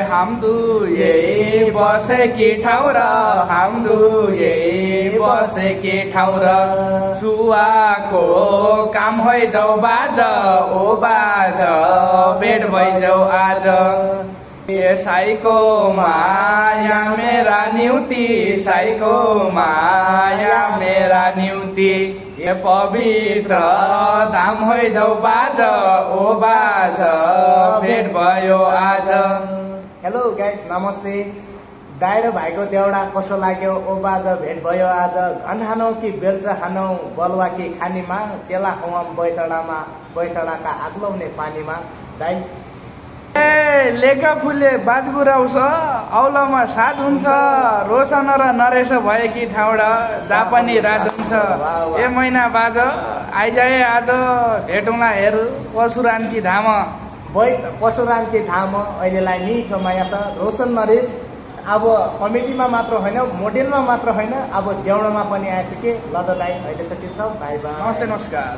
हाम्रो यही बसेकी ठाउँ र हाम्रो यही बसेकी ठाउँ र छुवाको काम होइजाऊ बाज ओ बाज भेट भइजाऊ आज साईको माया मेरा निउति साईको माया मेरा निउति ये पवित्र धाम होइजाऊ बाज ओ बाज भेट भयो आज। हेलो गाइस, नमस्ते। दाइ र भाइको देउडा कसो लाग्यो? ओ बाज भेट भयो आज। घन हानौ कि बेल्चा हानौ बलुवा कि खानीमा चेला हौम बैतडामा बैतडाका आग्लाउने पानीमा। दाइ लेखा फुले बाजगुराउँछ औलामा साथ हुन्छ रोशन र नरेश भएकी ठाउँडा जापानी राज हुन्छ ए महिना बाज आइजाए आज भेटौँला हेर परशुरामकी धाम परशुरामकी धाम अहिलेलाई मिठो माया छ। रोशन नरेश अब कमेडीमा मात्र होइन, मोडेलमा मात्र होइन, अब देउडामा पनि आइसके। ल त दाइ अहिले सकिन्छ। By by. नमस्ते नमस्कार।